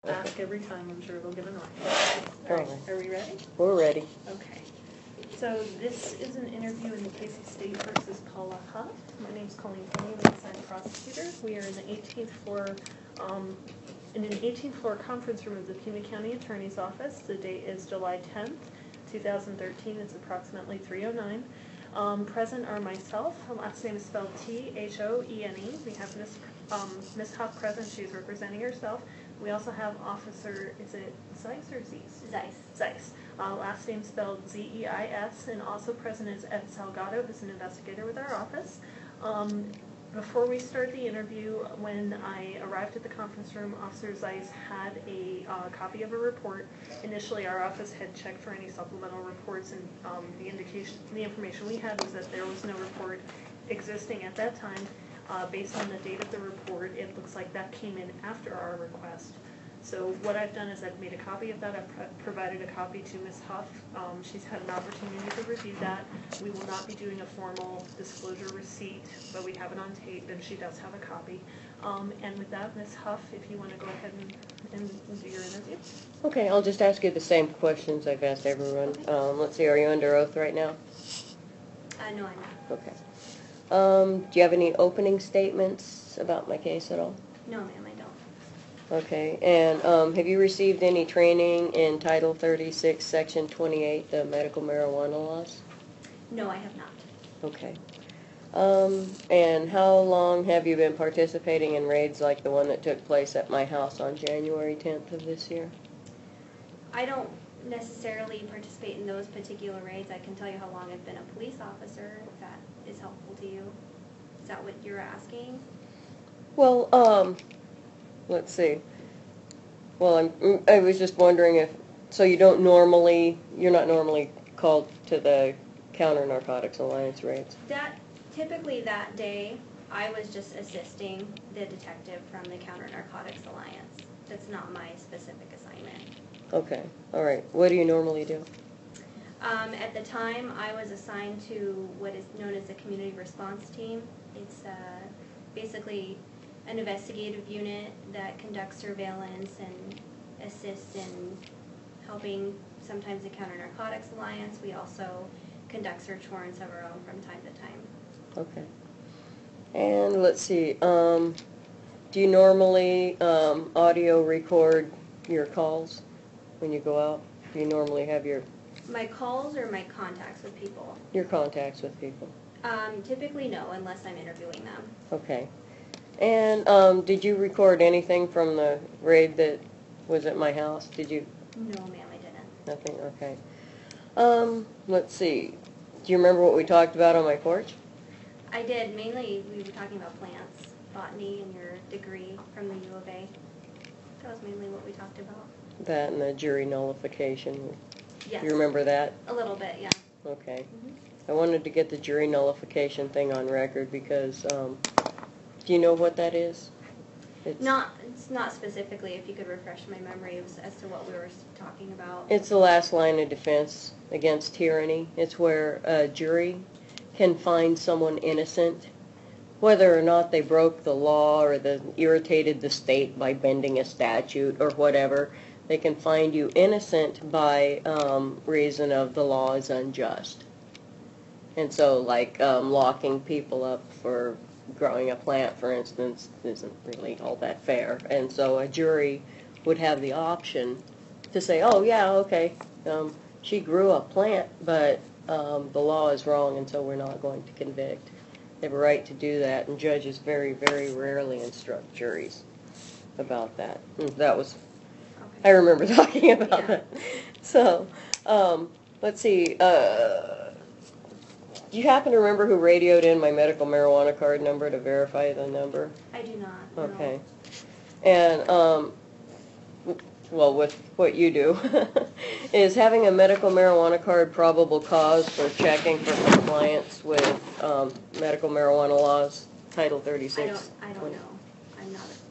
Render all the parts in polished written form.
Ask every time, I'm sure it'll get annoying. All Alright, are we ready? We're ready. Okay. So this is an interview in the case of State versus Paula Huff. My name's Colleen Kenny, I'm the assigned prosecutor. We are in the 18th floor, in an 18th floor conference room of the Pima County Attorney's Office. The date is July 10th, 2013. It's approximately 3:09. Present are myself. Her last name is spelled T-H-O-E-N-E. We have Ms. Huff present. She's representing herself. We also have Officer, is it Zeiss or Zeiss? Zeiss. Zeiss. Last name spelled Z-E-I-S, and also present is Ed Salgado, who's an investigator with our office. Before we start the interview, when I arrived at the conference room, Officer Zeiss had a copy of a report. Initially, our office had checked for any supplemental reports, and the information we had was that there was no report existing at that time. Based on the date of the report, it looks like that came in after our request. So what I've done is I've made a copy of that. I've provided a copy to Ms. Huff. She's had an opportunity to review that. We will not be doing a formal disclosure receipt, but we have it on tape, and she does have a copy. And with that, Ms. Huff, if you want to go ahead and do your interview. Okay, I'll just ask you the same questions I've asked everyone. Okay. Let's see, are you under oath right now? No, I'm not. Okay. Do you have any opening statements about my case at all? No, ma'am, I don't. Okay, and have you received any training in Title 36, Section 28, the medical marijuana laws? No, I have not. Okay. And how long have you been participating in raids like the one that took place at my house on January 10th of this year? I don't necessarily participate in those particular raids. I can tell you how long I've been a police officer, if that is helpful to you. Is that what you're asking? Well, let's see. Well, I was just wondering if, so you're not normally called to the Counter Narcotics Alliance raids? Typically that day, I was just assisting the detective from the Counter Narcotics Alliance. That's not my specific assignment. Okay, all right. What do you normally do? At the time, I was assigned to what is known as the Community Response Team. It's basically an investigative unit that conducts surveillance and assists in helping sometimes the Counter Narcotics Alliance. We also conduct search warrants of our own from time to time. Okay. And let's see, do you normally audio record your calls when you go out? Do you normally have My calls or my contacts with people? your contacts with people? Typically no, unless I'm interviewing them. Okay. And did you record anything from the raid that was at my house? Did you? No, ma'am, I didn't. Nothing? Okay. Let's see. Do you remember what we talked about on my porch? I did. Mainly, we were talking about plants, botany, and your degree from the U of A. That was mainly what we talked about. That and the jury nullification. Yes. You remember that? A little bit, yeah. Okay. Mm-hmm. I wanted to get the jury nullification thing on record because, do you know what that is? It's not specifically. If you could refresh my memory as to what we were talking about. It's the last line of defense against tyranny. It's where a jury can find someone innocent, whether or not they broke the law or irritated the state by bending a statute or whatever. They can find you innocent by reason of the law is unjust. And so, like, locking people up for growing a plant, for instance, isn't really all that fair. And so a jury would have the option to say, oh, yeah, okay, she grew a plant, but the law is wrong, and so we're not going to convict. They have a right to do that, and judges very, very rarely instruct juries about that. That was, Okay. I remember talking about Yeah. that. So, let's see, do you happen to remember who radioed in my medical marijuana card number to verify the number? I do not. Okay. And, well, with what you do, is having a medical marijuana card probable cause for checking for compliance with medical marijuana laws, Title 36? I don't know.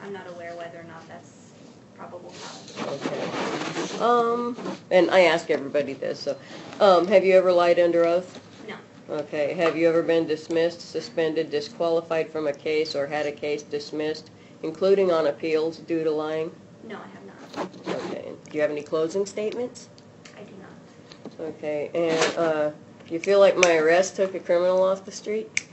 I'm not aware whether or not that's probable cause. Okay. And I ask everybody this, so, have you ever lied under oath? No. Okay. Have you ever been dismissed, suspended, disqualified from a case, or had a case dismissed, including on appeals, due to lying? No, I have not. Okay, do you have any closing statements? I do not. Okay, and do you feel like my arrest took a criminal off the street?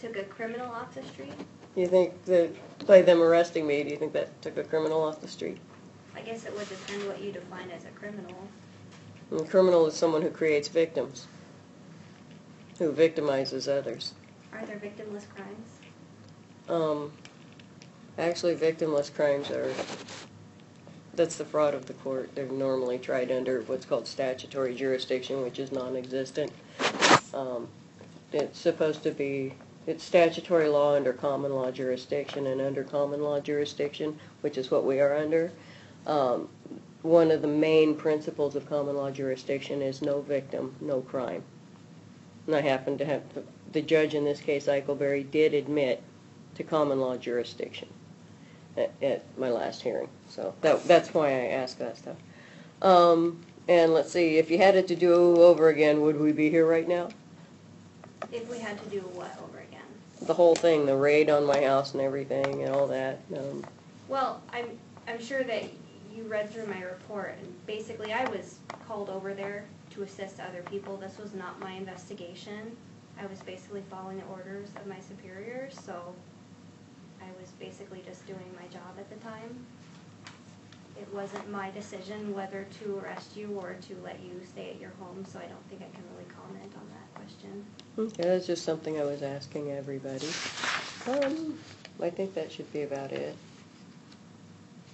Took a criminal off the street? You think that by them arresting me, do you think that took a criminal off the street? I guess it would depend what you define as a criminal. And a criminal is someone who creates victims, who victimizes others. Are there victimless crimes? Actually, victimless crimes are, that's the fraud of the court. They're normally tried under what's called statutory jurisdiction, which is non-existent. It's supposed to be, it's statutory law under common law jurisdiction, and under common law jurisdiction, which is what we are under, one of the main principles of common law jurisdiction is no victim, no crime. And I happen to have, the judge in this case, Eichelberry, did admit to common law jurisdiction at my last hearing. So that's why I asked that stuff. And let's see, if you had it to do over again, would we be here right now? If we had to do what over again? The whole thing, the raid on my house and everything and all that. Well, I'm sure that you read through my report, and basically I was called over there to assist other people. This was not my investigation. I was basically following the orders of my superiors, so I was basically just doing my job at the time. It wasn't my decision whether to arrest you or to let you stay at your home, so I don't think I can really comment on that question. Okay, that's just something I was asking everybody. I think that should be about it.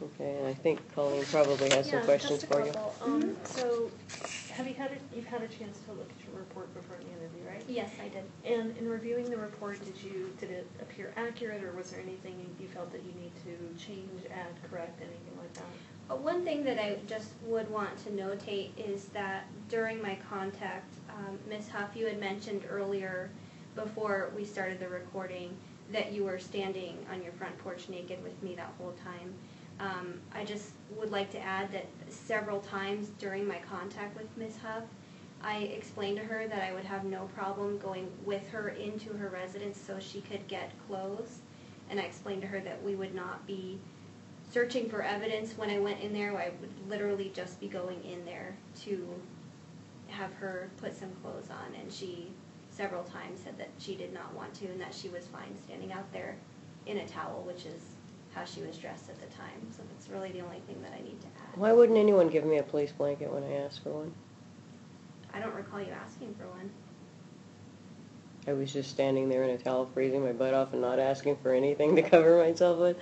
Okay, and I think Colleen probably has some questions for you. So, you've had a chance to look at your report before the interview, right? Yes, I did. And in reviewing the report, did it appear accurate, or was there anything you felt that you need to change, add, correct, anything like that? One thing that I just would want to notate is that during my contact, Ms. Huff, you had mentioned earlier before we started the recording that you were standing on your front porch naked with me that whole time. I just would like to add that several times during my contact with Ms. Huff, I explained to her that I would have no problem going with her into her residence so she could get clothes. And I explained to her that we would not be searching for evidence when I went in there. I would literally just be going in there to have her put some clothes on. And she several times said that she did not want to and that she was fine standing out there in a towel, which is how she was dressed at the time. So that's really the only thing that I need to add. Why wouldn't anyone give me a police blanket when I asked for one? I don't recall you asking for one. I was just standing there in a towel freezing my butt off and not asking for anything to cover myself with.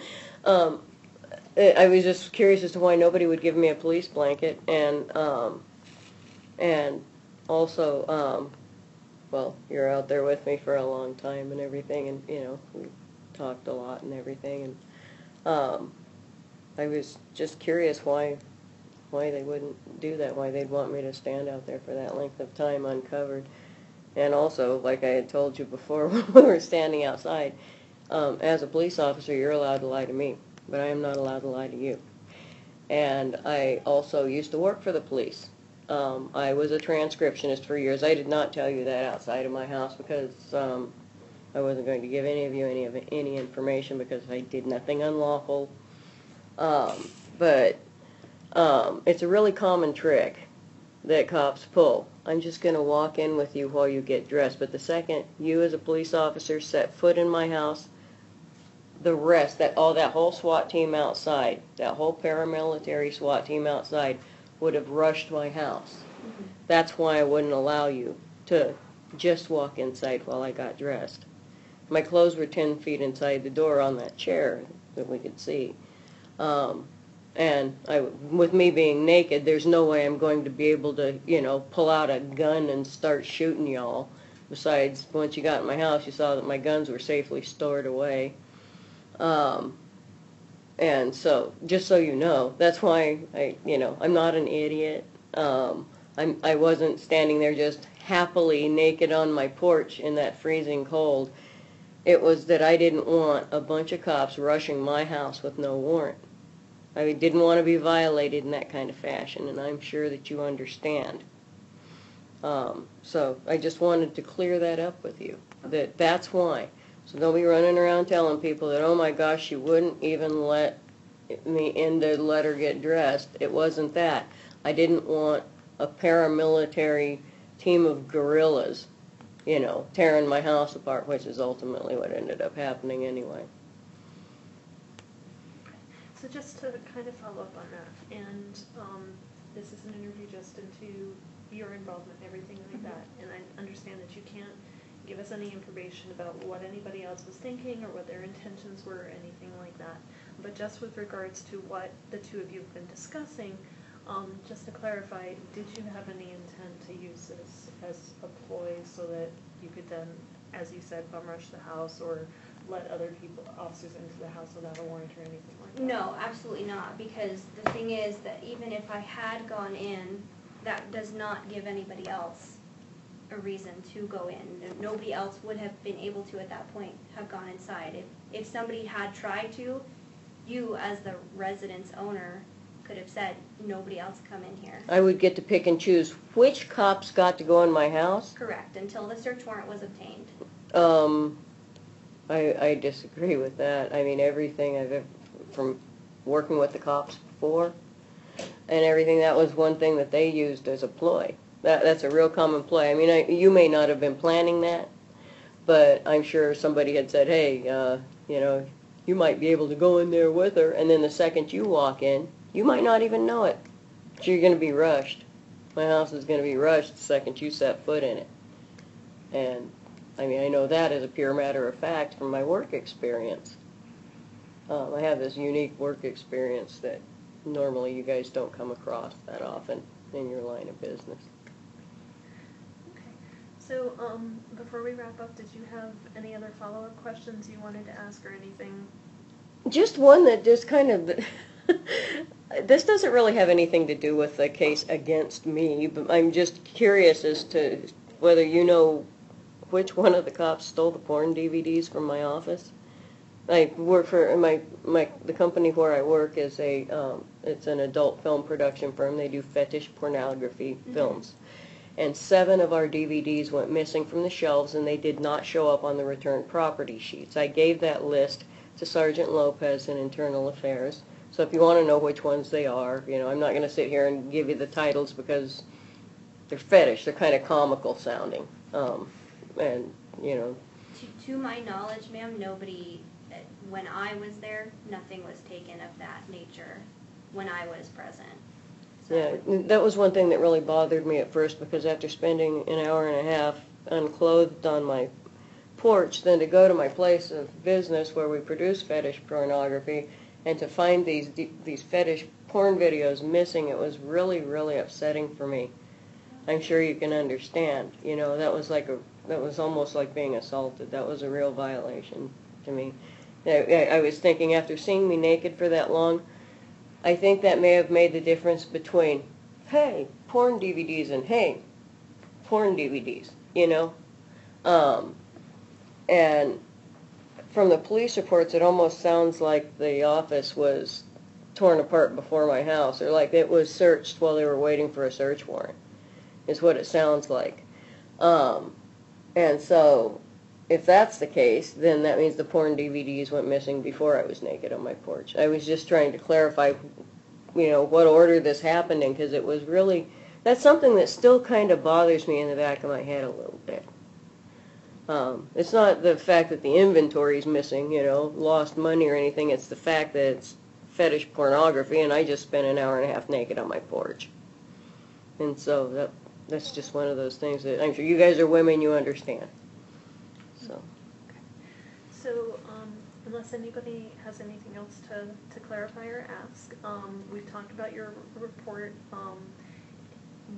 I was just curious as to why nobody would give me a police blanket, and also, well, you're out there with me for a long time and everything, and, you know, we talked a lot and everything, and I was just curious why they wouldn't do that, why they'd want me to stand out there for that length of time uncovered. And also, like I had told you before when we were standing outside, as a police officer, you're allowed to lie to me, but I am not allowed to lie to you. And I also used to work for the police. I was a transcriptionist for years. I did not tell you that outside of my house because I wasn't going to give any of you any information because I did nothing unlawful. But it's a really common trick that cops pull. I'm just going to walk in with you while you get dressed, but the second you as a police officer set foot in my house, the rest, that whole SWAT team outside, that whole paramilitary SWAT team outside would have rushed my house. Mm-hmm. That's why I wouldn't allow you to just walk inside while I got dressed. My clothes were 10 feet inside the door on that chair that we could see. And with me being naked, there's no way I'm going to be able to, you know, pull out a gun and start shooting y'all. Besides, once you got in my house, you saw that my guns were safely stored away. And so, just so you know, that's why I'm not an idiot. I wasn't standing there just happily naked on my porch in that freezing cold. It was that I didn't want a bunch of cops rushing my house with no warrant. I didn't want to be violated in that kind of fashion, and I'm sure that you understand. So I just wanted to clear that up with you, that's why. So don't be running around telling people that, oh my gosh, you wouldn't even let me in the letter get dressed. It wasn't that. I didn't want a paramilitary team of guerrillas, tearing my house apart, which is ultimately what ended up happening anyway. So just to kind of follow up on that, and this is an interview just into your involvement and everything like that, and I understand that you can't give us any information about what anybody else was thinking or what their intentions were or anything like that. But just with regards to what the two of you have been discussing, just to clarify, did you have any intent to use this as a ploy so that you could then, as you said, bum rush the house or let other officers into the house without a warrant or anything like that? No, absolutely not, because the thing is that even if I had gone in, that does not give anybody else a reason to go in. Nobody else would have been able to at that point have gone inside. If somebody had tried to, you as the residence owner could have said, nobody else come in here. I would get to pick and choose which cops got to go in my house? Correct, until the search warrant was obtained. I disagree with that. I mean, everything I've ever, from working with the cops before and everything, that was one thing that they used as a ploy. That's a real common ploy. I mean, you may not have been planning that, but I'm sure somebody had said, hey, you might be able to go in there with her, and then the second you walk in, you might not even know it. So you're going to be rushed. My house is going to be rushed the second you set foot in it. And, I mean, I know that as a pure matter of fact from my work experience. I have this unique work experience that normally you guys don't come across that often in your line of business. Okay. So, before we wrap up, did you have any other follow-up questions you wanted to ask or anything? Just one that just kind of... This doesn't really have anything to do with the case against me, but I'm just curious as to whether you know which one of the cops stole the porn DVDs from my office. I work for the company where I work is it's an adult film production firm. They do fetish pornography films. And 7 of our DVDs went missing from the shelves, and they did not show up on the return property sheets. I gave that list to Sergeant Lopez in Internal Affairs. So if you want to know which ones they are, I'm not going to sit here and give you the titles because they're fetish. They're kind of comical sounding. And. To my knowledge, ma'am, nobody, when I was there, nothing was taken of that nature when I was present. So. Yeah, that was one thing that really bothered me at first, because after spending an hour and a half unclothed on my porch, then to go to my place of business where we produce fetish pornography and to find these fetish porn videos missing, it was really, really upsetting for me. I'm sure you can understand. That was almost like being assaulted. That was a real violation to me. I was thinking, after seeing me naked for that long, I think that may have made the difference between, hey, porn DVDs and hey, porn DVDs, And from the police reports, it almost sounds like the office was torn apart before my house, or like it was searched while they were waiting for a search warrant, is what it sounds like. And so, if that's the case, then that means the porn DVDs went missing before I was naked on my porch. I was just trying to clarify, what order this happened in, because it was really, that's something that still kind of bothers me in the back of my head a little bit. It's not the fact that the inventory's missing, lost money or anything. It's the fact that it's fetish pornography, and I just spent an hour and a half naked on my porch. And so that's just one of those things that I'm sure you guys are women, you understand. So. Okay. So, unless anybody has anything else to clarify or ask, we've talked about your report.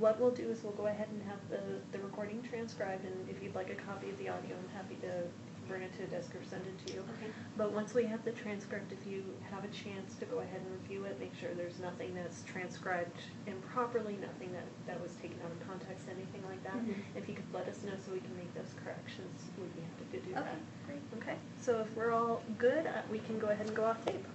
What we'll do is we'll go ahead and have the recording transcribed, and if you'd like a copy of the audio, I'm happy to bring it to a desk or send it to you. Okay. But once we have the transcript, if you have a chance to go ahead and review it, make sure there's nothing that's transcribed improperly, nothing that was taken out of context, anything like that. If you could let us know so we can make those corrections, we'd be happy to do that. Okay, great. Okay, so if we're all good, we can go ahead and go off tape.